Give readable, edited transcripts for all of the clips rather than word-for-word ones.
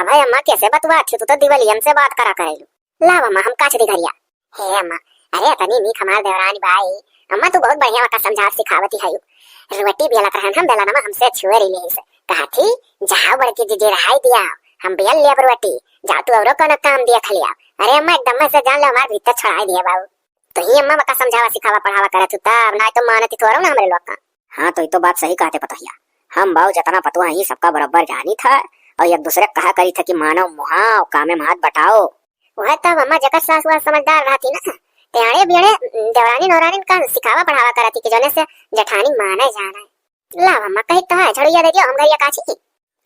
का भाई अम्मा कैसे बतवा अच्छी तू तो दिवलियन से बात करा करेलू। लाव अम्मा हम काच दिखरिया। हे अम्मा अरे तनी नी खमार देवरानी भाई अम्मा तू बहुत बढ़िया वका समझा सिखावती है। रोटी बेला रहन हम बेला ना हमसे छुएरी ले से कहा थी जहां बड़की दीदी रहाई दिया हम बेल लिया रोटी जा तू औरो कोनो काम दिया खलिया। अरे अम्मा एकदम से जान लो हमार भीतर छड़ाई दिया बाबू तो ही अम्मा वका समझावा सिखावा पढ़ावा करे तू तब ना तो मानती थोरो ना हमरे लोग का। हां तो ये तो बात सही कहते पतहिया हम बाऊ जतना पतवा ही सबका बराबर जानी था और एक दूसरे कहा करी था कि मानव मुहाव कामे में हाथ बटाओ। वह तब अम्मा जगत सास हुआ समझदार रहती ना त्याणे बियाणे देवरानी नौरानी का सिखावा पढ़ावा करती कि जने से जठानी माने जाना। लाव अम्मा कही तो है झड़िया दे दियो हम घरिया काची।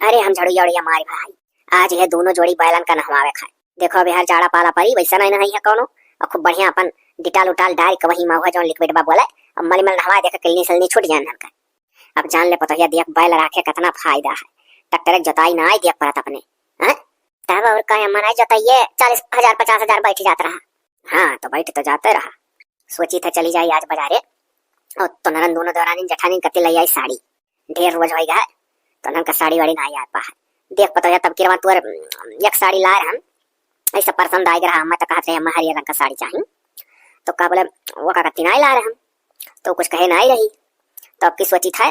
अरे हम झड़िया उड़िया मारी भाई आज ये दोनों जोड़ी बैलन का नहवावे खाए। देखो अभी हर जाड़ा पाला परी वैसा नहीं है कोनो और खूब बढ़िया अपन डिटाल उटाल डाल के वही माहुआ जो लिक्विड बा बोले अब मलमल नहवा देख किलनी सलनी छूट जान हमका। अब जान ले पतहिया देख बैल राखे कितना फायदा है। ट्रैक्टर जोताई ना आई देख परत अपने हैं तब और का अम्मा नहीं जोताइए 40,000 50,000 बैठ जात रहा। हाँ तो बैठ तो जाते रहा सोची था चली जाई आज बाजारे और तो नरन दोनों दौरानी जठानी कति लई आई साड़ी ढेर रोज होई गए तो नन का साड़ी वाड़ी ना आई पा देख पतहिया तब किरवा तोर एक साड़ी लाए हम ऐसा पसंद आई रहा मैं तो कहते हैं हरियर रंग का साड़ी चाहिए तो का बोले वो का कति ना ला रहे हम तो कुछ कहे ना आई रही तो अब की सोची था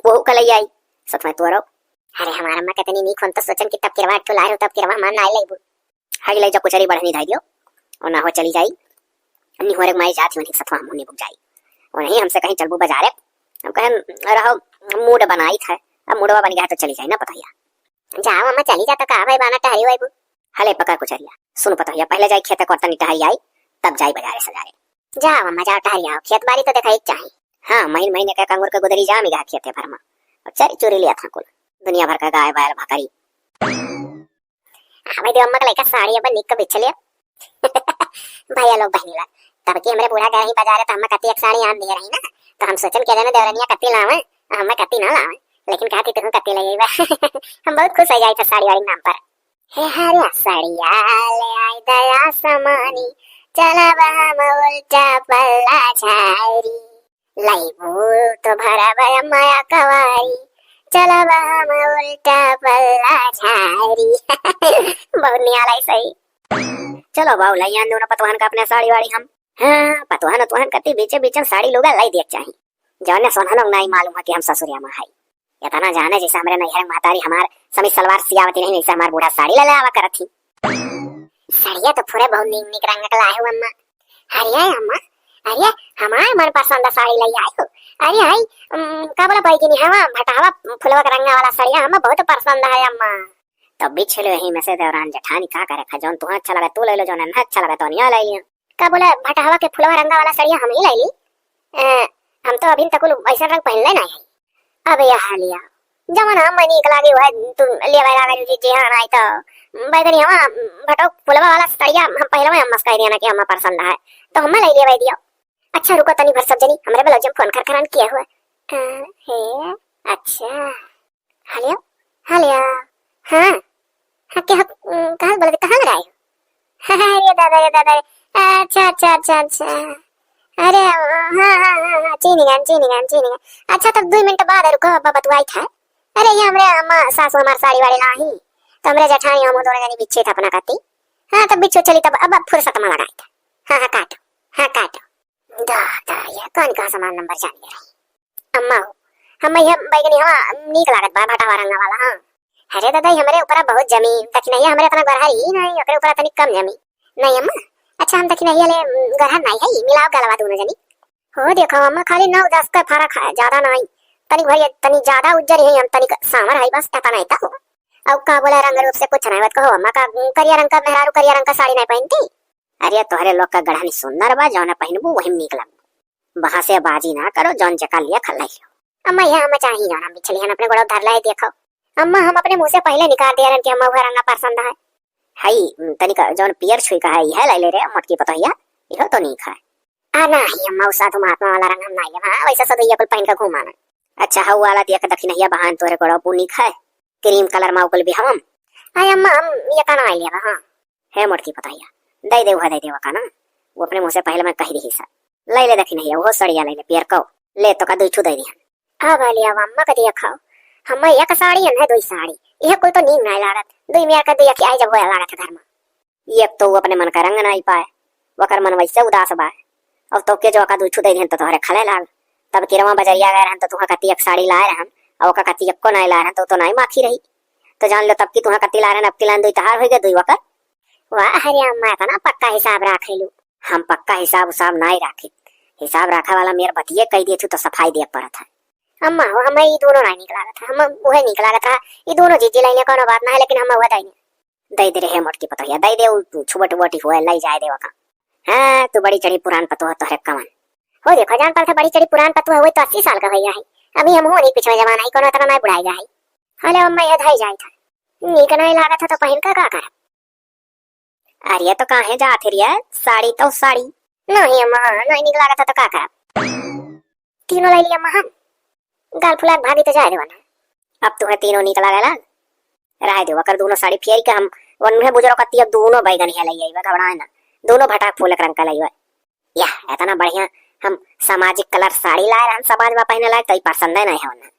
वो कल आई सच में तोरो। अरे हमारा अम्मा कितनी नी खोन तो सोचन कि तब किरवा तो लाए हो तब किरवा मान ना लेबू हाई ले जो कुचरी बढ़नी धाई दियो और ना हो चली जाई अन्नी होरे माई जाती वनी सतवा मुनी बुक जाई और नहीं हमसे कहीं चलबू बाजारे हम कहें रहो मूड बनाई था अब मूडवा बन गया तो चली जाई ना पतहिया। जाओ अम्मा चली जाता का भाई बाना टहरी होइबू हले पकड़ कुचरिया सुन पतहिया पहले जाई खेते कोतनी टहरी आई तब जाई बाजारे सजारे। जाओ अम्मा जाओ टहरी आओ खेत बाड़ी तो देखा एक चाहिए। हाँ महीने का कंगूर का गुदरी जा मिगा खेते भर में और चरी चोरी लिया था कुल दुनिया भर का गाय बैल भकरी। भाई देव अम्मा का लड़का साड़ी अपन निक के बिछ लिया भैया लोग बहनी लोग तब की हमरे बूढ़ा गए ही बाजार तो हम कति एक साड़ी आन दे रही ना तो हम सोचन के जाने देवरनिया कति लावे हम कति ना लावे लेकिन कहती तू कति ले गई हम बहुत खुश हो जाई था साड़ी वाली नाम पर। हे हरिया साड़िया ले आई दया समानी चला हम उल्टा पल्ला झारी लाइबू तो भरा भया माया कवारी चला हम उल्टा पल्ला झारी बहुत नियाला सही। चलो बाऊ लैया दोनों पतवान का अपने साड़ी वाड़ी हम हाँ पतवान तुहन कति बीचे बीचे साड़ी लोग लाई देख चाहिए जाने सोना लोग नहीं मालूम है कि हम ससुरिया में है इतना जाने जैसे हमारे नैहर महतारी हमार समी सलवार सियावती नहीं वैसे हमार बूढ़ा साड़ी ले लावा करत थी। साड़िया तो पूरे बहुत निक रंग का लाए हो अम्मा। हरिया अम्मा अरे हमार मन पसंद साड़ी ले आई हो। अरे हाय का बोला पैगिनी हवा भटावा फुलवा का रंगा वाला साड़िया हमें बहुत पसंद है अम्मा। तब भी छले यही में से देवरान जेठानी का करे खा जोन तू अच्छा लगा तू ले लो जोन ना अच्छा लगा तो नहीं ले लियो। का बोला भटावा के फुलवा रंगा वाला साड़िया हम ही ले ली हम तो अभी तक वैसा रंग पहन ले नहीं अब यहाँ लिया जमन हम नीक लागे हुआ तुम ले वाला जी हाँ नहीं तो बैगनी हवा भटो फुलवा वाला साड़िया हम पहले में हम मस्का दिया ना कि हमें पसंद है तो हम ले लिया दिया। अच्छा रुको तनी भर सब जनी हमरे बेला जब फोन कर करान किया हुआ है अच्छा हलिया हलिया हाँ हाँ क्या कहाँ बोले कहाँ लगाए ये दादा अच्छा अच्छा अच्छा अच्छा अरे हाँ हाँ हाँ चीनी अच्छा तब 2 मिनट बाद रुको बाबा तू आई था। अरे ये हमरे अम्मा सासू हमार साड़ी वाली लाई तो हमरे जेठानी हम दोनों जनी बिच्छे था अपना करती हाँ तब बिच्छू चली तब अब फुर्सत में लगाई था हाँ काटो दादा ये कौन का सामान नंबर जान गया अम्मा हम ये बैगनी हवा नीक लागत बा भटावा रंगा वाला हाँ। अरे दादा हमरे ऊपर बहुत जमीन तक नहीं हमरे इतना गहराई नहीं ओकरे ऊपर तनी कम जमीन नहीं अम्मा। अच्छा हम तक नहीं ले गहरा नहीं है मिलाव गलवा दोनों जनी हो देखो अम्मा खाली 9-10 का फर्क है ज्यादा नहीं तनी भैया तनी ज्यादा उज्जर है हम तनी सामर है बस पता नहीं था हो। अब का बोला रंग रूप से कुछ नहीं बात कहो अम्मा का करिया रंग का मेहरारू करिया रंग का साड़ी नहीं पहनती। अरे तोहरे लोग का गढ़ानी सुंदर बा जौन पहनबू वही निक लगबू बहा से बाजी ना करो जौन जका लिया खल्लाई लो। अम्मा ये हम चाहिए जौन हम बिछली हन अपने गोड़ धर लाए देखो अम्मा हम अपने मुंह से पहले निकाल दिया कि अम्मा वो रंगा पसंद है हाई तनिक जौन पियर छुई का है यह ले ले रे मटकी पतहिया इहो तो नहीं खाए आना ही अम्मा उस साधु महात्मा वाला रंग हम नहीं ले हां वैसा सदैया कुल पहन के घुमाना। अच्छा हऊ वाला देख दखिनहिया बहान तोरे गोड़ पुनी खाए क्रीम कलर मा कुल भी हम आय अम्मा हम ये काना आई ले हां है मटकी पतहिया दे दे का ना वो अपने मुंह से पहले मैं कह दी सा ले ले दखिनहिया वो सड़िया ले ले पियर को ले तो का दुई छू दे दी अब लिया अम्मा का दिया खाओ हम एक साड़ी है दुई साड़ी यह कोई तो नींद नहीं लागत दुई मेर का दुई आई जब वो लागत घर में एक तो वो अपने मन का रंग नहीं पाए वकर मन वैसे उदास बा अब तो के जो का दुई छू दे तो तोहरे खले लाग तब किरवा बजरिया गए रहन तो तुहा कती एक साड़ी लाए रहन और का कती एक को नहीं लाए रहन तो नहीं माखी रही तो जान लो तब की तुहा कती ला रहन अब की लान दुई तहार हो गए दुई वकर वाह हरे अम्मा था ना पक्का हिसाब राखेलू हम पक्का हिसाब उसाब नहीं राखी हिसाब रखा वाला मेरे बतिये कह दिए तो सफाई दे पड़ा था अम्मा हो हमें ये दोनों नहीं निकला था हम वही निकला था ये दोनों जीजी लाइने कोनो बात ना है लेकिन हम हुआ नहीं दई दे रहे मोटकी पतो है दई दे छुबट बोटी हुए लाई जाए दे वका हां तू बड़ी चढ़ी पुरान पतो है तो है कमान हो देखो जान पर था बड़ी चढ़ी पुरान पतो है वो तो 80 साल का भैया है अभी हम हो नहीं पिछले जमाना ही कोनो तरह नहीं बुढ़ाई जाए हले अम्मा ये धाई जाए था नीक नहीं लगा था तो पहन का कर अरे तो कहां जा थे रिया साड़ी तो साड़ी नहीं अम्मा नहीं निक लगा था तो का कर तीनों ले लिया अम्मा हम गाल फुलाक भागी तो जाए देवाना अब तुम्हें तीनों निकला गया राय दे वकर दोनों साड़ी फेर के हम वन्हे बुजरो कती अब दोनों बैगन है लई आईवा घबराए ना दोनों भटाक फूलक रंग का लईवा या इतना बढ़िया हम सामाजिक कलर साड़ी लाए हम समाज में पहने लाए तो पसंद नहीं है उन्हें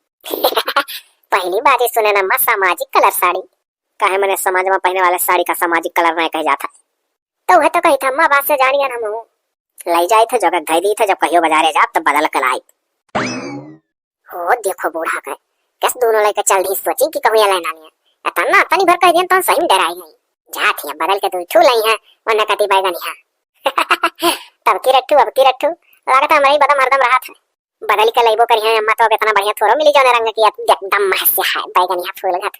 पहली बात सुने ना मत सामाजिक कलर साड़ी काहे मैंने समाज में पहने वाले साड़ी का सामाजिक कलर नहीं कह जाता तो वह तो कही था अम्मा बात से जानिए ना हम लाई जाए थे जगह गई दी थे जब कहियो बाजारे जा तब बदल कर आई हो देखो बूढ़ा का कैस दोनों लेकर चल दी सोची कि कहूं लेना नहीं है तना तनी भर कह दिया तो सही डराई नहीं जात है बदल के तू छू लई है वरना कति बैगन है तब की रट्टू लागत हमारी बदम हरदम रहा था बदल के लईबो करी है अम्मा तो अब इतना बढ़िया थोरो मिली जाने रंग की एकदम मस्त है बैगन है फूल घात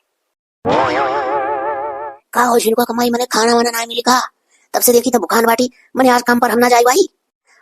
का हो जिनको कमाई मने खाना वाना ना मिली का तब से देखी तो बुखान बाटी मने आज काम पर हम ना जाई भाई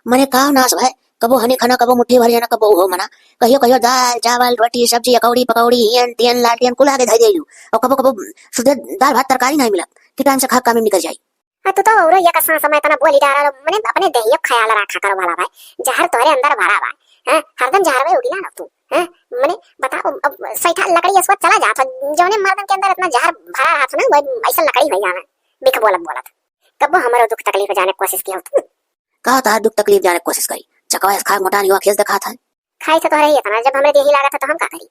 मने का नाश भाई कबो हने खाना कबो मुट्ठी भर जाना कबो हो मना कहियो कहियो दाल चावल रोटी सब्जी अकौड़ी पकौड़ी हियन तियन लाटियन कुल आगे धई देलू और कबो कबो शुद्ध दाल भात तरकारी नहीं मिलत कि टाइम से खा काम में निकल जाई तो और ये कसा समय तना बोली जा रहा मने अपने देहियो ख्याल रखा करो वाला भाई जहर तोरे अंदर भरा बा हैं हरदम जहर में उड़ी ना तू हैं मने बताओ अब सैठा लकड़ी इस वक्त चला जाता जौने मर्दन के अंदर इतना जहर भरा रहा था ना ऐसा लकड़ी भई जाना बिख बोलत कबो हमारा दुख तकलीफ जाने की कोशिश किया तू का ता दुख तकलीफ जाने की कोशिश करी चकवा खा मोटा नहीं हुआ खेस दिखा था खाई तो रही था जब हमरे देही लगा था तो हम का करी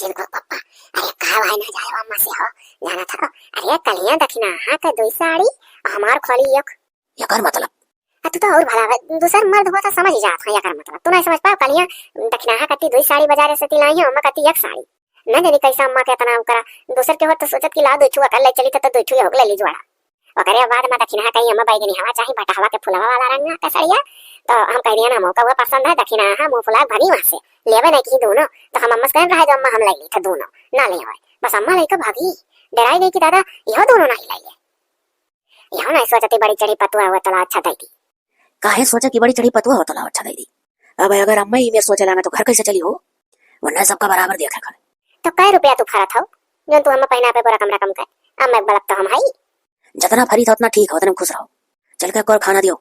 जिनको पप्पा अरे कहा भाई ना जाए अम्मा से हो जाना था अरे कलियां दखिना हां का दो साड़ी हमार खोली एक या कर मतलब तू तो और भला दूसर मर्द होता समझ ही जात है या कर मतलब तू नहीं समझ पाओ कलियां दखिना हां कती दो साड़ी बाजारे से तिलाई है अम्मा कती एक साड़ी न जाने कैसा अम्मा के तना करा दूसर के हो तो सोचत कि ला दो छुआ कर ले चली तो दो छुआ हो ले ली जोड़ा ओकरे बाद में दखिना कहीं अम्मा बैगनी हवा चाहे बटा हवा के फुलवा वाला रंग का सड़िया तो हम कह दिया ना मौका वो पसंद है दखिना हां मुंह फुला भरी वहां से लेवे नहीं की दोनों तो हम अम्मा से कह रहा है अम्मा हम ले ली थे दोनों ना ले आए बस अम्मा लेकर भागी डराई गई कि दादा यह दोनों नहीं लाइए यह नहीं सोचती बड़ी चढ़ी पतुआ हुआ तला अच्छा दी काहे सोचा कि बड़ी चढ़ी पतुआ हो तला अच्छा दी अब अगर अम्मा ही मेरे सोचला मैं तो घर कैसे चली हो वरना सबका बराबर देखा कर तो कै रुपया तू फरा था जो तू हम पहना पे पूरा कमरा कम कर अम्मा बलक तो हम है जितना फरी था उतना ठीक है उतना खुश रहो चल के और खाना दियो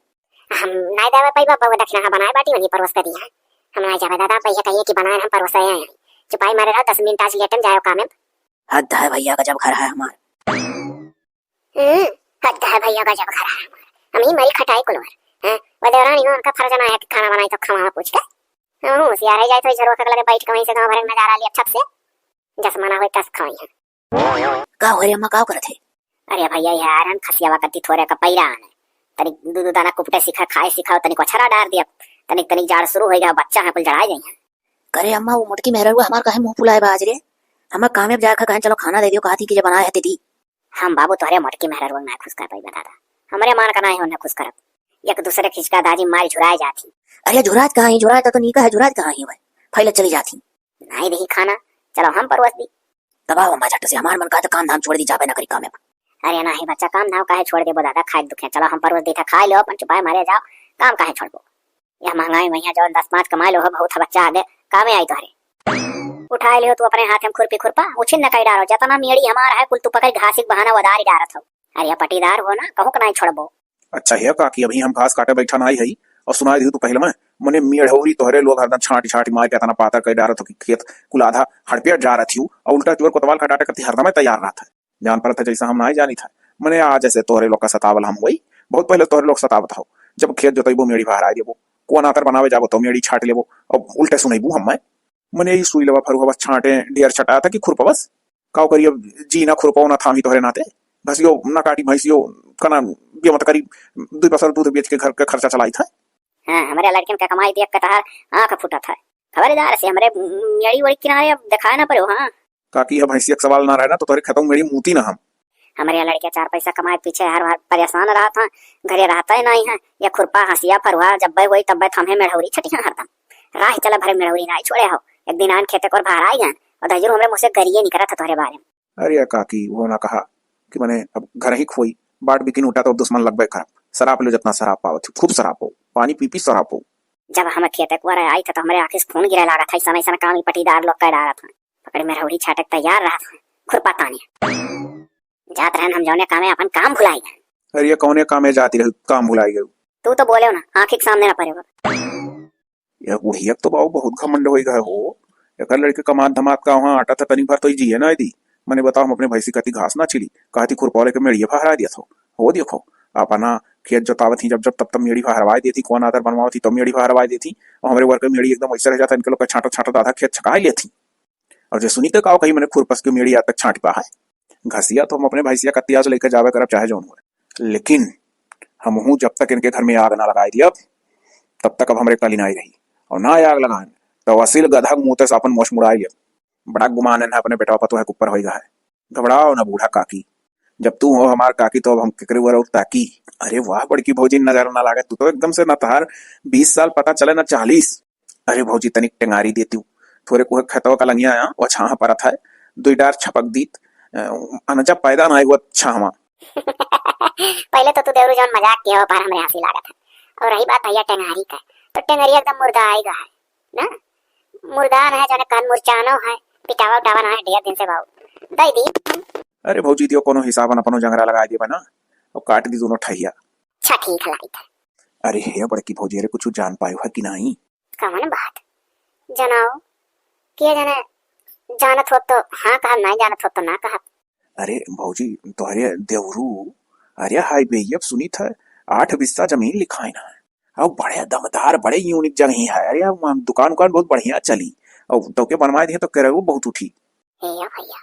हम नहीं दावा पैबा बहु दक्षिणा बनाए बाटी वही परवस कर दिया हम नहीं जावे दादा भैया कहिए कि बनाए हम परवस आए हैं चुपाई मारे रहा 10 मिनट आज लेटन जाओ काम में हद है भैया का जब घर है हमार हद है भैया का जब घर है हमार हम ही मरी खटाई कुलवर हैं वदेरानी हो उनका फर्ज ना है कि खाना बनाए तो खावा पूछ के हम होशियार रह जाए तो जरूर कर लगे बैठ के वहीं से गांव भर में नजारा लिया छत से जसमाना होई तस खाई है का हो रे अम्मा का करत है अरे भैया यार हम खसियावा करती थोड़े का पैरा आने तनिक दूध दाना कुपटे सिखा खाए सिखाओ तनिक छरा डाल दिया तनिक तनिक जाड़ शुरू हो गया बच्चा है कुल जड़ा जाइए करे अम्मा वो मुटकी मेहर हुआ हमार काहे मुंह फुलाए बाजरे हम कामयाब जाकर कहें चलो खाना दे दियो कहती कि जे बनाए है दी हम बाबू तोहरे मुटकी मेहर ना खुश कर पाई बता हमरे मान का नहीं होने खुश करब एक दूसरे खिचका दादी मार झुराए जाती अरे झुराज कहां है झुराज तो नीका है झुराज कहां है फैले चली जाती नहीं दही खाना चलो हम परवस दी दबाओ अम्मा झट से हमार मन का तो काम धाम छोड़ दी जाबे ना करी कामयाब अरे नहीं बच्चा काम धाम काहे छोड़ दे बो दादा खाए दुखे चलो हम परवस देता खा लो अपन चुपाए मारे जाओ काम काहे छोड़बो यह महंगाई में जो 10-5 कमा लो बहुत बच्चा आगे कामे आई तोहरे उठा लियो तू अपने हाथ में खुरपी खुरपा उछिन न कई डारो जतना मेड़ी हमार है कुल तू पकड़ घासिक बहाना वदारी डारत हो अरे पटीदार हो ना कहूं नहीं छोड़बो अच्छा है काकी अभी हम घास काटे बैठा नहीं है और सुनाई दी तू पहले में मने मेढ़ौरी तोहरे लोग हरदम छाटी छाटी मार के तना पाता कई डारत हो कि खेत कुल आधा हड़पिया जा रही हूँ और उल्टा चोर कोतवाल का डाटा करती हरदम तैयार रहा था जान पर था जैसा हम नहीं जानी था मने आज जैसे तोहरे लोग का सतावल हम हुई बहुत पहले तोहरे लोग सतावत हो जब खेत जोतइबो मेड़ी बाहर आ देबो को अनातर बनावे जाबो तो मेड़ी छाट लेबो और उल्टे सुनइबो हम मने यही सुई लवा फरुआ बस छांटे ढेर छटाया था कि खुरपा बस काव करिए जी ना खुरपाओ ना थामी तोहरे नाते घसियो ना काटी भैंसियो कना ये मत करी 2 पैसा दूध बेच के घर का खर्चा चलाई था। हाँ हमारे लड़के का कमाई देख कता आंख फूटा था खबरदार से हमरे मेड़ी वड़ी किनारे अब दिखाए ना पड़ो। हाँ काकी अब भैंसिया का सवाल ना रहे ना तो तोहरे खतम मेरी मूती ना हम। हमारे यहाँ लड़के 4 पैसा कमाए पीछे हर बार परेशान रहा था घरे रहता ही नहीं है या खुरपा हंसिया फरुआ जब वही तब थमे मेढ़ौरी छटिया हरदम राह चला भरे मेढ़ौरी ना छोड़े हो एक दिन आन खेते को बाहर आई गए और दजरू हमरे मुझसे गरिए नहीं करा था तुम्हारे बारे में। अरे काकी वो ना कहा कि मैंने अब घर ही खोई बाट बिकिन उठा तो दुश्मन लग खराब शराब लो जितना शराब पाओ थी खूब शराब हो पानी पी शराब हो। जब हम खेते को आई था तो हमारे आंखें से खून गिरे लगा था ऐसा ऐसा काम पटीदार लोग कर डाला था पकड़ में रौड़ी छाटक तैयार रहा था खुरपा ताने जात रहन हम जौने कामे अपन काम भुलाई गए। अरे ये कौने कामे जाती रही काम भुलाई गई तू तो बोले ना आंखें के सामने ना पड़ेगा। ये बुढ़िया तो बाबू बहुत घमंड हो गए हो एक लड़के कमात धमात का वहाँ आटा था तनी भर तो जी है ना यदि मैंने बताओ हम अपने भैंसी कति घास ना छिड़ी कहती खुरपौले के मेड़िए फहरा दिया था हो देखो अपना खेत जोतावत थी जब तब मेड़ी फहरवाई देती कौन आदर बनवाओ थी तो मेड़ी फहरवाई देती और हमारे वर्ग मेड़ी एकदम ऐसा रह जाता इनके लोग का छाटो छाटो आधा खेत छका लेती और जो सुनी तो कहो कहीं मैंने खुरपस की मेड़ी आज तक छाट पा है घसिया तो हम अपने भैंसिया कत्तिया से लेकर जावे कर चाहे जो लेकिन हम हूँ जब तक इनके घर में आग ना लगाई दी अब तब तक अब हमारे कली ना आई रही और ना आग लगाए तो वसील गधा मुंह से अपन मोश मुड़ाई बड़ा गुमान है अपने बेटा पतो है ऊपर होगा है घबराओ ना बूढ़ा काकी जब तू हो हमार काकी तो अब हम केकरे वर ताकी। अरे वाह बड़की भौजी नजर ना लागे तू तो एकदम से न तार 20 साल पता चले ना 40। अरे भौजी तनिक टेंगारी देती हूँ थोड़े कुछ खतवा का लंगिया आया वो छाह पर था 2 डार छपक दीत अनजा पैदा ना हुआ छाहवा। पहले तो तू देवरू जान मजाक किया हो पर हमरे हंसी लागत है और रही बात भैया टेंगारी का तो टेंगारी एकदम मुर्दा आएगा है ना मुर्दान है जाने कान मुरचानो है पिटावा उटावा ना है ढेर दिन से बाबू दई दी। अरे भौजी दियो कोनो हिसाब न अपनो जंगरा लगा दिए बना और काट दी दोनों ठहिया। अच्छा ठीक लाई था। अरे हे बड़की भौजी अरे कुछ जान पायो है कि नहीं कमन बात जनाओ के जाने जानत हो तो हाँ कहा नहीं जानत हो तो ना कहा। अरे भौजी तोहरे देवरू अरे हाई बे अब सुनी था 8 बिस्सा जमीन लिखाए ना अब बड़े दमदार बड़े यूनिक जगह है। अरे दुकान बहुत बढ़िया चली और तो के बनवाए दिए तो कह रहे बहुत उठी भैया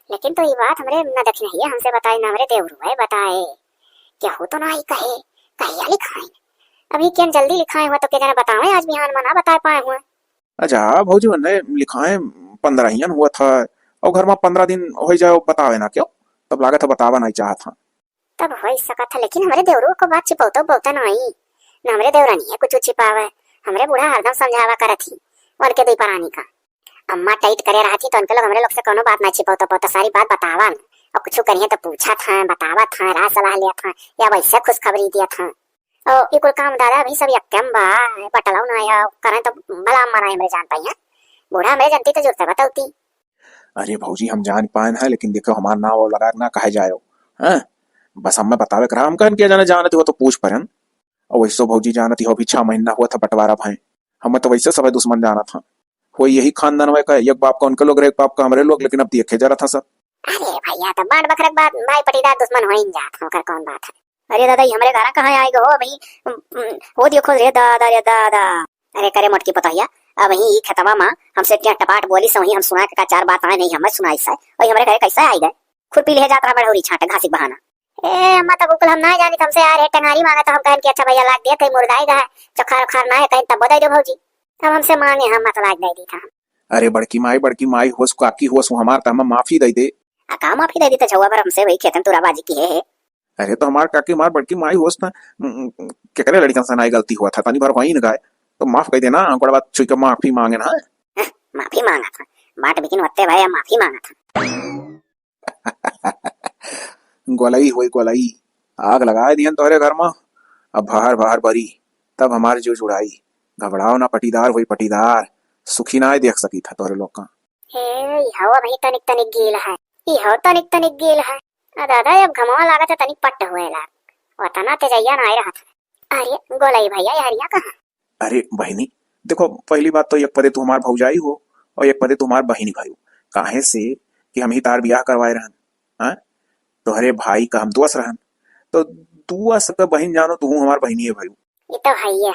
लेकिन तो ये बात हमरे न दख नहीं है हमसे बताए ना हमरे देवरू है बताए क्या हो तो ना ही कहे कहिया लिखाए अभी क्या जल्दी लिखाए हुआ तो क्या जाने बतावे आज बिहान मना बता पाए हुए। अच्छा भौजी ने लिखाए 15 ही हुआ था और घर में 15 दिन हो जाए बतावे ना क्यों तब लागत है बतावा नहीं चाहा था तब हो सका था लेकिन हमारे देवरू को बात छिपाओ बहुत नहीं न हमरे देवरा नहीं है कुछ छिपावे हमरे बूढ़ा हरदम समझावा करत थी और के दी परानी का अम्मा टाइट करे रहा थी तो उनके लोग हमरे लोग से कोनो बात नहीं छिपाओ तो सारी बात बतावा और कुछ करिए तो पूछा था बतावा था राह सलाह लिया था या वैसे खुशखबरी दिया था और ये कुल काम दादा अभी सब यक्कम बा पटलाऊ ना आया करें तो भला मना हमरे जान पाई है बूढ़ा हमरे जनती तो जरूरत बताऊती। अरे भौजी हम जान पाए है लेकिन देखो हमारा नाम और लगा ना कहे जाओ हैं बस हमें बतावे करा हम कहन किया जाने जानती हो तो पूछ परन और वैसे भौजी जानती हो अभी 6 महीना हुआ था बंटवारा भाई हमें तो वैसे सब दुश्मन जाना था कोई यही खानदान में का एक बाप का उनके लोग एक बाप का हमारे लोग लेकिन अब देखे जा रहा था सब। अरे भैया तो बांट बखरक बात भाई पटीदार दुश्मन हो ही जात होकर कौन बात है। अरे दादा हमारे घर कहाँ आएगा हो भाई हो देखो रे दादा अरे करे मोटकी पतहिया अब वही खेतवा माँ हमसे क्या टपाट बोली से वही हम सुना का 4 बात नहीं हमें सुनाई सा और हमारे घर कैसा आई गए खुरपी ले जाता बड़ौरी छाटे घासी बहाना ए अम्मा तब कुल हम ना जानी हमसे यार है टंगारी मांगा तो हम कहन के अच्छा भैया लाग दिया कहीं मुर्दाई गा चखार खार ना है कहीं तब बधाई दो भौजी अब हमसे मांगे हम मत लाग दे दी था। अरे बड़की माई होस काकी होस हमार त हम माफी दे दे का माफी दे दी तो छुआ पर हमसे वही खेतन तुराबाजी की है। अरे तो हमार काकी मार बड़की माई होस ना क्या करे लड़कियों से ना गलती हुआ था तनी भर वही न गए तो माफ कर देना अंकड़ा बात छुई के माफी मांगे ना माफी मांगा था बाट बिकिन होते भाई माफी मांगा था गोलई आग लगाए दियन तोहरे घर में अब बाहर बरी तब हमारे जो जुड़ाई घबराओ ना पटीदार हुई पटीदार सुखी ना देख सकी था तोहरे लोग का हे हवा भाई तनिक गील है ये तनिक गील है दादा अब घमवा लागा था तनिक पट्ट हुए लाग और तना तेजैया ना आ रहा था। अरे गोलई भैया हरिया कहाँ। अरे बहनी देखो पहली बात तो एक पदे तू हमार भौजाई हो और एक पदे तुम्हार बहनी भाई काहे से कि हम ही तार ब्याह करवाए रहन तोहरे भाई का हम दोस्त रहन तो तू सब बहन जानो तू हमार बहनी है भाई ये तो है।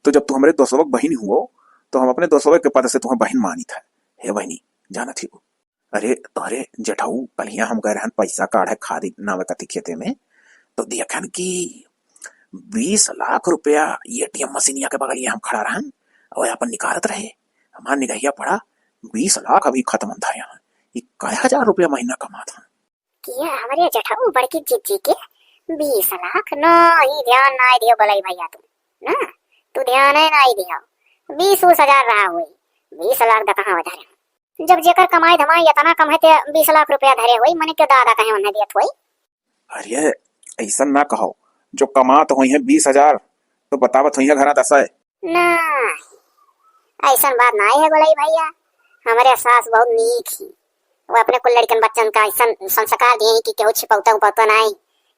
तो जब तू हमारे दोस्तों बहन हुआ तो हम अपने दोस्तों के पद से तुम्हें बहन मानी था। हे बहनी जाना थी। अरे तोहरे जेठाऊ कलिया हम गए रहन पैसा काढ़े खादी नावे कति खेते में, तो देखन कि 20 लाख रुपया एटीएम मशीनिया के बगलिया हम खड़ा रहन और अपन निकालत रहे। हमार निगहिया पड़ा 20 लाख अभी खत्म था यहाँ। 21,000 रुपया महीना कमा था। किया हमारे जेठाऊ बड़की जीजी के 20 लाख नहीं ध्यान नहीं दियो बलई भैया तू ध्यान है नहीं दियो। 20 हजार रहा हुई 20 लाख दा कहाँ धरे। जब जेकर कमाई धमाई इतना कम है ते 20 लाख रुपया धरे हुई मने क्यों दादा कहे उन्हें दियत हुई। अरे ऐसा ना कहो, जो कमात हुई है 20,000 तो बतावत हुई है घर 10 है। ना ऐसा बात नहीं है बलई भैया। हमारे सास बहुत नीक ही, वो अपने कुल लड़कन बच्चन का ऐसा संस्कार दिए कि केहू छिपौता उपौता नहीं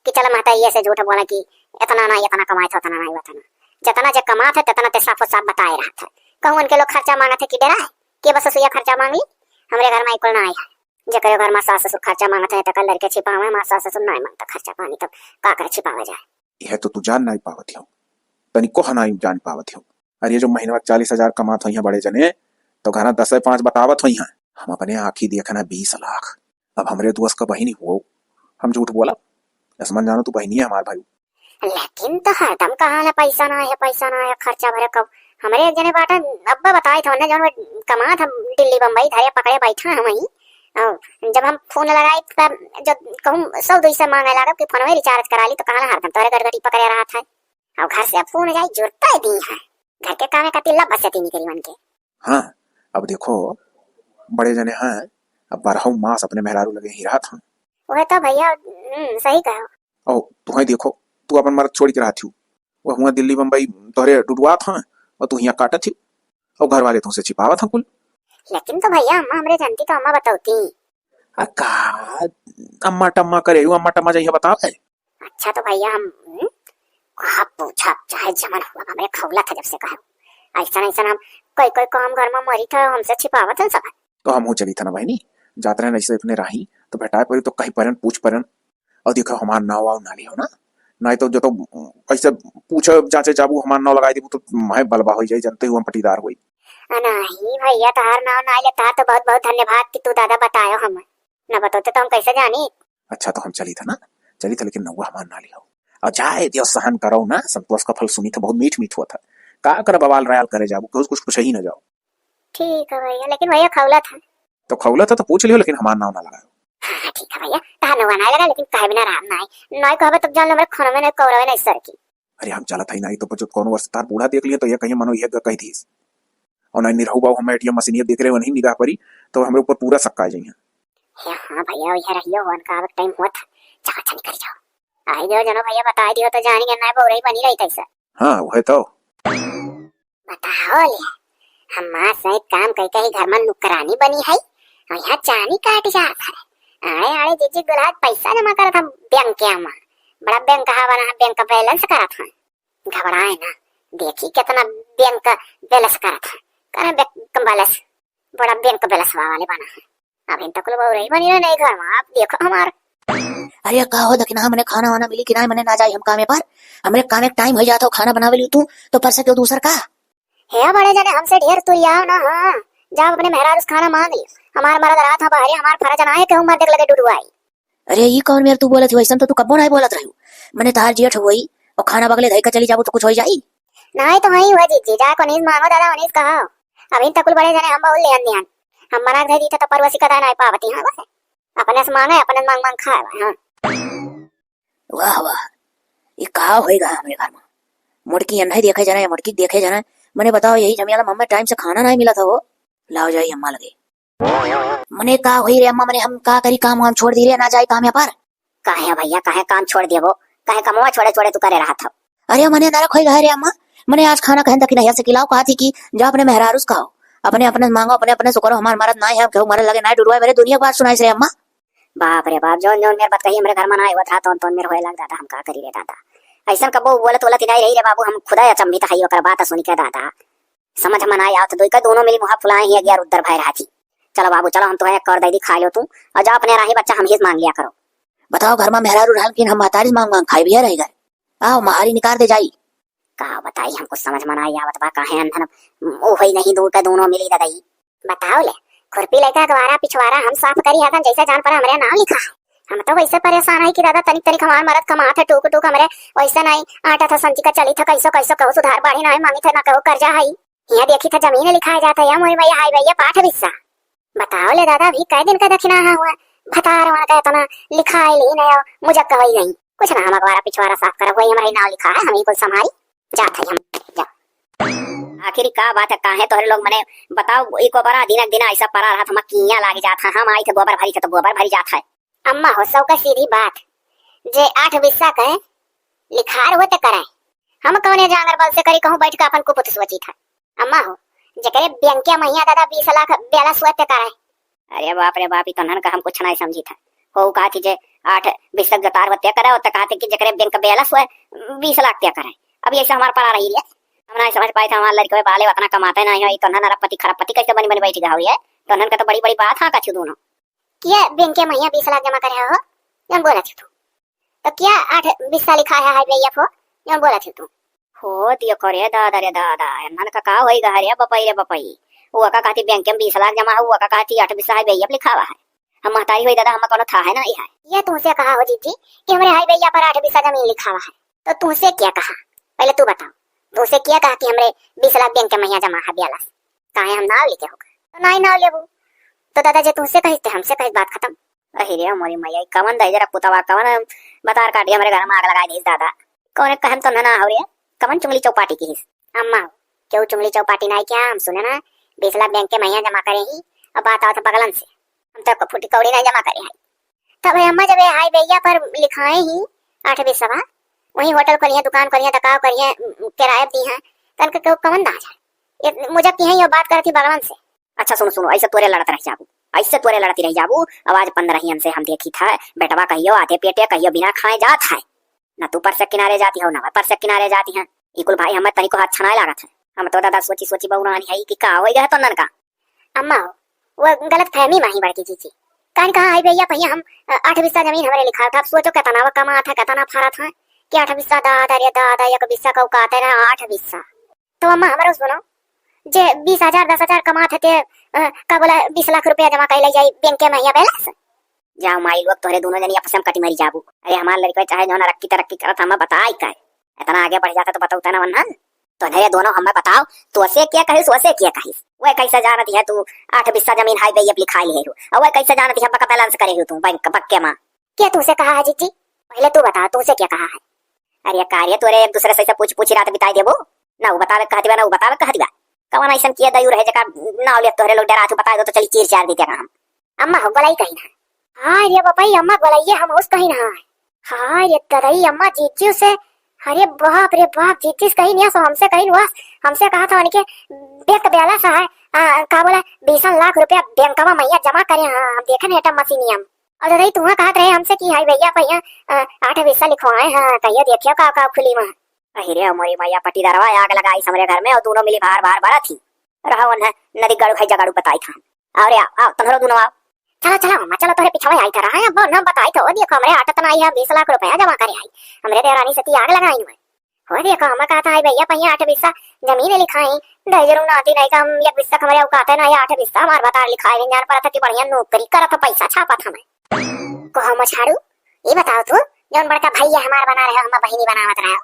कि चल माता ये से झूठ बोला कि इतना नहीं इतना कमाए था उतना नहीं उतना जितना जब कमा था तितना ते साफ साफ बताए रहा था। कहूँ उनके लोग खर्चा मांगा थे कि डरा है कि बस सुइया खर्चा मांगी। हमारे घर में इकुल ना आया जकर घर में सास ससुर खर्चा मांगते हैं तो कल लड़के छिपावे हमारे सास ससुर नहीं मांगता खर्चा पानी तब का कर छिपावा जाए। यह तो तू जान नहीं पावत हो, तनिको नहीं जान पावत हो। अरे जो महीना 40,000 कमात हुई है बड़े जने तो घर 10-5 बतावत हुई है। हम अपने आँखी देखना 20 लाख। अब हमरे दोस्त का बहनी हो, हम झूठ बोला असमान जानो तू बहनी है हमारे भाई। लेकिन तो हरदम कहाँ है पैसा ना है खर्चा भरे कब हमारे एक जने बाटा अब्बा बताए थे उन्हें जो कमा था दिल्ली बम्बई धरे पकड़े बैठा है वहीं। जब हम फोन लगाई तब जब कहूँ 100-200 मांगे लगा कि फोन में रिचार्ज करा ली तो कहाँ हरदम तोरे गड़गड़ी पकड़े रहा था। अब घर से अब फोन जाई जुड़ता ही दी है घर के काम का तिल्ला बसती नहीं करी मन के। हाँ अब देखो बड़े जने हैं, अब 12 मास अपने मेहरारू लगे ही रहा था। वह तो भैया सही कहो। ओ तुम्हें देखो तू अपन मर्द छोड़ के रहा थी, वह हुआ दिल्ली बम्बई तोहरे डुडवा था और तू यहाँ काटा थी और घर वाले तुमसे छिपावा था कुल। लेकिन तो भैया अम्मा हमरे जानती तो अम्मा बताती। अक्का अम्मा टम्मा करे अम्मा टम्मा जाइए बताओ। अच्छा तो भैया हम कहा पूछा चाहे जमन हुआ हमें खौला था जब से कहा ऐसा हम कोई काम घर में मरी था हमसे छिपावा था सब। तो हम हो चली था ना बहनी जाते रहे ऐसे अपने राही तो भेटाए पड़ी तो कहीं परन पूछ परन और देखो हमार नाव आओ नाली हो ना नहीं तो जो तो कैसे पूछ जांचे जाबू हमार नाव लगाई दी तो मैं बलबा हो जाए जानते हुए हम पटीदार हुई। नहीं भैया तार नाव ना ले तार तो बहुत बहुत धन्यवाद कि तू दादा बतायो हम न बताते तो हम कैसे जानी। अच्छा तो हम चली था लेकिन नौवा हमार नाली हो और जाए दियो सहन करो ना संतोष का फल सुनी था बहुत मीठ हुआ था का कर बवाल रयाल करे जाबू कुछ ही ना जाओ। ठीक है भैया लेकिन भैया खौला था तो पूछ लियो लेकिन हमार नाव ना लगाओ। हाँ ठीक है भैया तार नौवा ना लगा लेकिन कहे बिना राम नहीं कहबे तब जान लो मेरे खाना में नहीं कौरवे नहीं सर की। अरे हम चला था नहीं तो बच्चों कौन वर्ष तार बूढ़ा देख लिया तो ये कहीं मनो ये कही थी और नहीं निरहु बाबू हम एटीएम मशीन देख रहे हो नहीं निगाह परी तो हमारे ऊपर पूरा सक्का आ जाइए। हाँ भैया ये रहियो वन का टाइम हुआ था चला चल कर जाओ आई दो जनो भैया बता दियो तो जानेंगे ना बोरई बनी रही तैसा। हाँ वो है तो बताओ ले हम मां से काम करके ही घर में नुकरानी बनी है और यहाँ चानी काट जाता है आए जीजी गुलाब पैसा जमा करा था बैंक के अम्मा बड़ा बैंक कहा बना बैंक का बैलेंस करा था घबराए ना देखी कितना बैंक का बैलेंस करा था करे बैंक बैलेंस बड़ा बैंक बैलेंस वाले बना है अब इन तक लोग रही बनी नहीं घर में आप देखो हमार। अरे का हो दकिना हमने खाना वाना मिली कि ना मैंने ना जाई हम कामे पर हमरे कामे टाइम हो जाता खाना बनावे ली तू तो पर से क्यों दूसर का है बड़े जाने हमसे ढेर तू लिया ना। हाँ जाओ अपने मेहरारू से खाना मांग ली हमार मरद रहा था बाहर हमार फर्ज ना है कि हम देख लगे डुडुआई। अरे ये कौन मेरे तू बोलत वैसन तो तू कब्बो नहीं बोलत रहू मैंने तार जेठ होई और खाना बगले धई का चली जाबू तो कुछ हो जाई नहीं तो वही हुआ जीजी जा को नीज मांगो दादा उनीस कहा अभी तक बड़े जाने हम बहुत लेन दियान हम मना दे दी तो परवसी का नहीं पावती। हां बस अपने से मांगे अपने मांग खाए। हां वाह वाह ये का होएगा हमारे घर में मुड़की अंधा देखे जाना मुड़की देखे जाना मैंने बताओ यही जमियाला मम्मा टाइम से खाना नहीं मिला था वो लाओ जाई अम्मा लगे मने का होई रे अम्मा मने हम का करी काम हम छोड़ दी रे ना जाए काम पर काहे भैया काहे काम छोड़ दिए वो काहे कमवा छोड़े तू करे रहा था। अरे मने नरक होई रे अम्मा मने आज खाना कहन तक नहीं से खिलाओ कहा थी कि जा अपने मेहरारूस खाओ अपने अपने मांगो अपने अपने सुकरो हमार मरद ना है क्यों मरे लगे ना डुडवाए मेरे दुनिया बात सुनाई से अम्मा। बाप रे बाप जोन मेरे बात कही मेरे घर में ना हुआ था तो मेरे होए लग दादा हम का करी रे दादा ऐसा कबो बोलत नहीं रही रे बाबू हम खुदा अचंभित है ओकर बात सुन के दादा समझ में ना आया तो दोई का दोनों मिली मुहा फुलाए ही अगियार उधर भाई रहा थी। चलो बाबू चलो हम तो है कर दे खा लो तू और जा अपने राही बच्चा हम ही मांग लिया करो। बताओ घर में मेहरारू रहल कि हम महतारी मांग खाई भी रही गए आओ महारी निकाल दे जाई का बताई हमको समझ में नहीं आवत बा काहे अंधन ओ होई नहीं दो के दोनों मिली दई। बताओ ले खुरपी लेके गवारा पिछवारा हम साफ करी हतन जैसे जान पर हमरे नाम लिखा है। हम तो वैसे परेशान है कि दादा तनिक तनिक हमार मरद कमात है टूक टूक हमरे वैसे नहीं आटा था संची का चली था कैसो कैसो कहो सुधार बाढ़ी नहीं मांगी था ना कहो कर्जा है यहाँ देखी था जमीन लिखाया जाता है मोरी भैया हाई भैया पाठ बिस्सा। बताओ ले दादा अभी कई दिन का दक्षिणा हुआ भतार वहां का इतना लिखाई ली नहीं मुझे कवई नहीं कुछ ना हम अखबारा पिछवारा साफ करो वही हमारे नाम लिखा है हम ही को संभाली जाते हम जा। आखिर का बात है काहे तोहरे लोग मने बताओ एको बड़ा दिन दिन ऐसा पड़ा रहा था किया लाग जाता हम आई थे गोबर भरी थे तो गोबर भरी जाता है। अम्मा हो सौ का सीधी बात जे 8 बिस्सा कहे लिखार होते कराए हम कौने जांगर बल से करी कहूं बैठ के अपन को पुत सोची था। अम्मा हो जकरे बैंकिया महिया दादा 20 लाख बेला सोते कराए। अरे बाप रे बाप इतना का हम कुछ नहीं समझी था हो कहा थी जे 8 बिस्सा जतार होते कराए होते कहा थे कि जकरे बैंक बेला सोए 20 लाख त्या कराए। अभी ऐसा हमार पड़ा रही है हम नहीं समझ पाए थे हमारे लड़के बाले उतना कमाते नहीं है तो नरपति खरपति कैसे बनी बनी बैठी गई है तो का तो बड़ी बड़ी बात हाँ कछु दोनों क्या बैंक के महिया 20 लाख जमा करे हो जब बोला थे तू तो क्या 8 बिस्सा लिखा है भैया को जब बोला थे तू हो दियो करे दादा रे दादा मन का होएगा रे बपई रे बपई वो का कहती बैंक में 20 लाख जमा हुआ का कहती 8 बिस्सा है भैया लिखा हुआ है हम महतारी हुई दादा हम कोनो था है नहीं है ये तुमसे कहा हो जीजी कि हमारे हाई भैया पर 8 बिस्सा जमीन लिखा हुआ है तो तुमसे क्या कहा पहले तू बताओ तुमसे क्या कहा कि हमरे 20 लाख बैंक के महिया जमा है ब्याला काहे हम नाव लिखे होगा तो नहीं नाव लेबू तो दादा जे तुमसे कहते हमसे कही बात खत्म। अरे रे मोरी मैया कवन दे जरा पुतवा कवन बतार काटी हमारे घर में आग लगा दी दादा कौन कहम तो ना हो रे कवन चुंगली चौपाटी की अम्मा क्यों चुंगली चौपाटी नहीं क्या हम सुने ना 20 लाख बैंक के महिया जमा करे ही अब बात आओ तो बगलन से हम तो फुटी कौड़ी नहीं जमा करे है तब अम्मा जब हाई भैया पर लिखाए ही 8 बिस्सा वही होटल करिए दुकान करिए दकाव करिए किराया दी है तन के कवन दा जाए मुझे की है ये बात करती बगलन से। अच्छा सुनो सुनो ऐसे तोरे लड़त रह जाबू ऐसे तोरे लड़ती रह जाबू आवाज 15 हमसे हम देखी था बेटवा कहियो आधे पेटे कहियो बिना खाए जात है न तू पर से किनारे जाती हो न पर से किनारे जाती है इकुल भाई हमें तनिको अच्छा नहीं लागत है हम तो दादा सोची सोची बहुरानी है कि का होएगा तो नन का। अम्मा वो गलत फहमी माही बड़की जीजी कान कहा आई भैया भैया हम 8 बिस्सा जमीन हमारे लिखा था सोचो कितना वो कमा था कितना फारा था कि 8 बिस्सा दादा रे दादा एक बिस्सा का उकाते ना 8 बिस्सा तो अम्मा हमारा सुनो जे 20,000 10,000 कमाते थे का बोला 20 लाख रुपया जमा कर ले जाई बैंक के महिया बैलेंस जाओ माई लोग तोरे दोनों जनी आपस में कटी मरी जाबू। अरे हमार लड़का चाहे जो ना तरक्की करत हम बताई का इतना आगे बढ़ जाता तो बताओ ना वन्ना तो नहीं दोनों हमें बताओ तू ऐसे क्या कहिस वैसे क्या कहिस वो कैसे जानती है तू 8 बिस्सा जमीन हाई भैया लिखा ले हो और वो कैसे जानती है बका बैलेंस करे हो तू बैंक पक्के मां क्या तुमसे कहा है जीजी पहले तू बता तुमसे क्या कहा है। अरे कार्य तोरे एक दूसरे से पूछ रात बिताई देबो ना वो बतावे कह दिबा ना वो बतावे कह दिबा कवन ऐसा किया दयू रहे जका नाव ले तोरे लोग डरा तू बता दो तो चली चीर चार देते हम। अम्मा हो बोलाई कहीं ना हां रे बापाई अम्मा बोलाइए हम उस कहीं ना हां ये तरई अम्मा जीजी से अरे बाप रे बाप जीजी कहीं नहीं सो हमसे कहीं हुआ हमसे कहा था उनके बैंक बेला सा है का बोला 20 लाख रुपया बैंक में मैया जमा करे हम देखे नहीं एटम मशीनियम और दादा तुम्हें कहा रहे हमसे कि हाई भैया भैया 8 बिस्सा लिखवाए हां कहियो देखियो का खुली में। अरे मोरी मैया पट्टीदारवा आग लगाई हमरे घर में और दोनों मिली बाहर बारह थी रहा न नदी गाड़ू खाई जगाड़ू बताई था अरे आओ तुम्हारा दोनों आओ चलो चलो अम्मा चलो तोरे पिछवाड़े आई था अब न बताई तो देखो हमरे आटत आई है 20 लाख रुपया जमा करे आई हमरे देवरानी सती आग लगाई हुई हो देखो हम कहा था आई भैया भैया 8 बिस्सा जमीन लिखाई दजरू नाती नहीं का हम 1 बिस्सा हमरे औकात ना 8 बिस्सा हमार बता लिखाई जान पर था कि बढ़िया नौकरी करत पैसा छापा था मैं को हम छाड़ू ये बताओ तू जौन बड़का भैया हमार बना रहे हम बहिनी बनावत रहे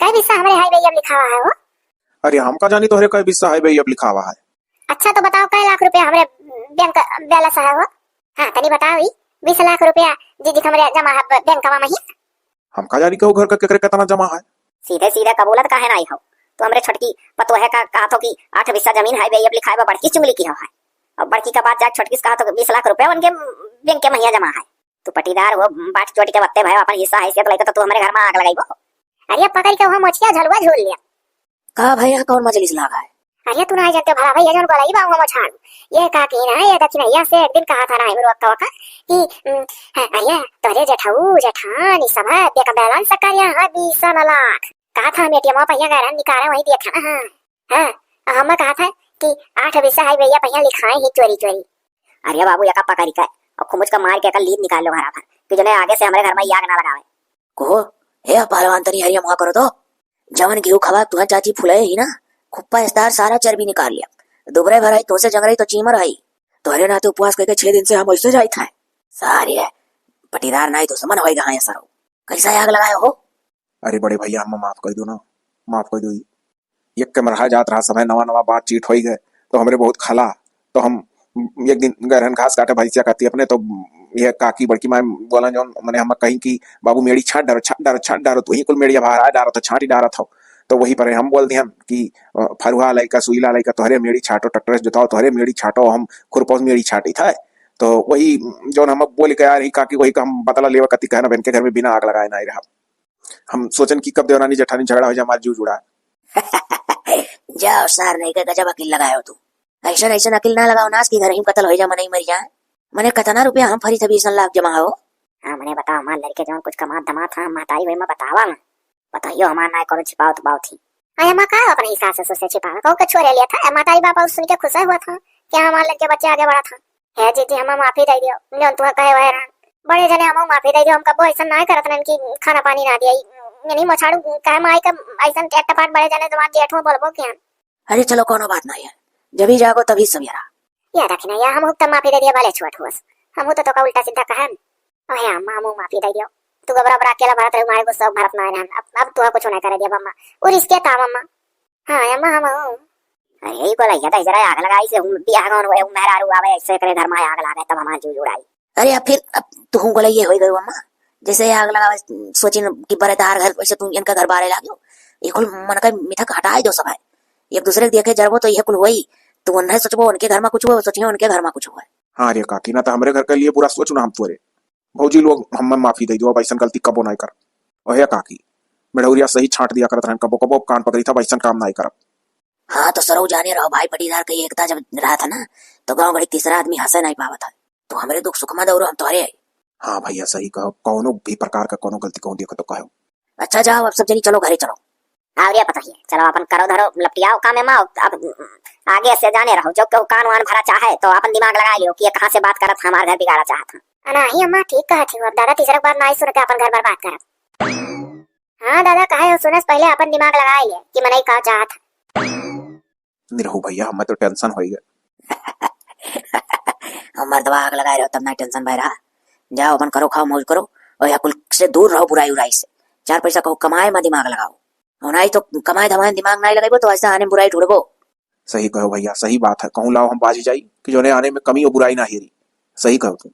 कई बिस्सा हमरे हाई भैया लिखा हुआ है वो। अरे हमका जानी तोहरे कई बिस्सा है भैया लिखा हुआ है। अच्छा तो बताओ कई लाख रुपया हमरे बैंक बैलेंस है वो हां तनी बताओ 20 लाख रुपया जी हमरे जमा है बैंक में ही हमका जानी कहू घर का केकरे कितना जमा है सीधे सीधे कबूलत काहे नहीं हो तो हमरे छोटकी पतो है का कहा तो कि 8 बिस्सा जमीन है भैया लिखा है बड़की चुंगली की है और बड़की का बात जा छोटकी से कहा तो 20 लाख रुपया उनके बैंक के महिया जमा है तू पटीदार वो बाट चोटी के बत्ते भाई अपन हिस्सा हैसियत लेके तो तू हमारे घर में आग लगाई वो अरे पकड़ के वहां मछिया झलवा झोल लिया कहा भैया कौन मजलिस लागा है। अरे तू ना जानते भला भैया जन बोलाई बाऊंगा मछाड़ ये का की ना ये दक्षिणैया से एक दिन कहा था ना मेरे वक्त का कि अरे तोरे जेठानी सब है बेका बैलेंस करिया हां 20 लाख कहा था मेटिया मां भैया गारन निकाला वही देखा हां हम कहा था कि 8 बिस्सा है भैया भैया लिखाए ही चोरी चोरी। अरे बाबू या का पकड़ी का और खुमुच का मार के का लीड निकाल लो हरा कि जने आगे से हमारे घर में आग ना लगावे को हे पहलवान तनी हरिया मुहा करो तो जवन गेहूं खवा तुहा चाची फुलाए ही ना खुप्पा इस्तार सारा चर्बी निकाल लिया दुबरे भराई तो से जंगरई तो चीमर आई तोहरे नाते उपवास करके 6 दिन से हम ऐसे जाई था सारी है पटीदार नहीं तो समन होएगा हाँ सरो कैसा आग लगाए हो। अरे बड़े भैया हम माफ कर दो ना, माफ कर दो। एक के मरहा जात रहा समय नवा नवा बातचीत हो गए तो हमरे बहुत खला तो हम एक दिन गहरन घास काटे भैंसिया कहती अपने तो ये काकी बड़की माँ बोला जो मैंने हम कहीं कि बाबू मेरी छाट डारो तो वही कुल मेरी बाहर डारो तो छाट ही डारा था तो वही पर हम बोल दिए कि फरुहा लइका सुईला लइका तोहरे मेरी छाटो ट्रैक्टर से जोताओ तोहरे मेरी छाटो हम खुरपोस मेरी छाटी था तो वही जो हम बोल के यार ही काकी वही का हम बतला लेवा कति कहना बहन के घर में बिना आग लगाए ना रहा। हम सोचन कि कब देवरानी जेठानी झगड़ा हो जाए हमारा जीव जुड़ा जाओ सार नहीं का गजब अकिल लगाए हो तू ऐसा ऐसा अकिल ना लगाओ नास की घर ही कतल हो जा मने मर जाए मने कतना रुपया हम फरी थबी 20 लाख जमा हो। हाँ मैंने बताओ हमारे लड़के जो कुछ कमा दमा था माताई भाई मैं बतावा मैं बताइयो हमारा ना करो छिपाओ तो बात थी अरे माँ का अपने हिसाब से सोचे छिपावा कहो कछुआ ले लिया था माताई बापा सुन के खुश हुआ था क्या हमारे लड़के बच्चे आगे बढ़ा था है जी हम माफी दे दियो जो तू कहे वह बड़े जने हम माफी दे दियो हम कबो ऐसा ना करत नन की खाना पानी ना दिया नहीं मछाड़ू कहे माई का ऐसा टेट पाट बड़े जने जमा जेठो बोलबो क्या। अरे चलो कोनो बात नहीं है जब ही जागो तभी सवेरा याद रखना या हम हुक्म माफी दे दिया भले छुट हुस हम तो का उल्टा सीधा कहन ओए अम्मा हम माफी दे दियो तू गबरा बरा अकेला भारत रह मारे को सब भारत ना है अब तू कुछ ना कर दिया मम्मा और इसके था मम्मा हां अम्मा हम अरे को लइया त जरा आग लगाई से बियाह गन होए मेहरारू आवे ऐसे करे घर में आग लागे तब हमार जू जुड़ाई। अरे अब फिर अब तू को ये हो गई अम्मा जैसे आग लगावे सोचिन कि बरेदार घर वैसे तू इनका घर बारे लागो ये कुल मन का मिठक हटाए दो सब है एक दूसरे के देखे जरबो तो ये कुल होई तो उन्हें सोचबो उनके घर में कुछ हुआ सोचिए उनके घर में कुछ हुआ। हाँ रे काकी ना तो हमारे घर के लिए पूरा सोचो ना हम तोरे भौजी लोग हम माफी दे दो ऐसा गलती कबो नहीं कर और काकी मेढ़ौरिया सही छाट दिया करत रहन कबो कबो कान पकड़ी था ऐसा काम नहीं करब। हाँ तो सरो जाने रहो भाई पटीदार के एकता जब रहा था ना तो गांव गड़ी तीसरा आदमी हंसे नहीं पावा था तो हमारे दुख सुख में दौड़ो हम तोहरे आई। हाँ भैया सही कहो कोनो भी प्रकार का कोनो गलती कहूं देखो तो कहो। अच्छा जाओ अब सब जनी चलो घरे चलो आवरिया पता ही चलो अपन करो धरो लपटियाओ काम में माओ अब आगे से जाने रहो जो केहू कान वान भरा चाहे तो अपन दिमाग लगा लियो कि ये कहां से बात करत हमारे घर बिगाड़ा चाहत नहीं अम्मा ठीक कहत हो अब दादा तीसरा बार नहीं सुन के अपन घर बर्बाद करत। हां दादा कहे सुनस पहले अपन दिमाग लगा लिए कि मैं नहीं कहा चाहत निरहु भैया हमें तो टेंशन हो गया हम मर्दवा आग लगाए रहो तब ना टेंशन भाई रहा जाओ अपन करो खाओ मौज करो और या कुल से दूर रहो बुराई उराई से 4 पैसा को कमाए में दिमाग लगाओ और नहीं तो कमाए धमाए दिमाग नहीं लगाइबो तो ऐसा आने बुराई ढूंढबो। सही कहो भैया सही बात है कहूं लाओ हम बाजी जाई कि जोने आने में कमी और बुराई ना हेरी सही कहो तुम।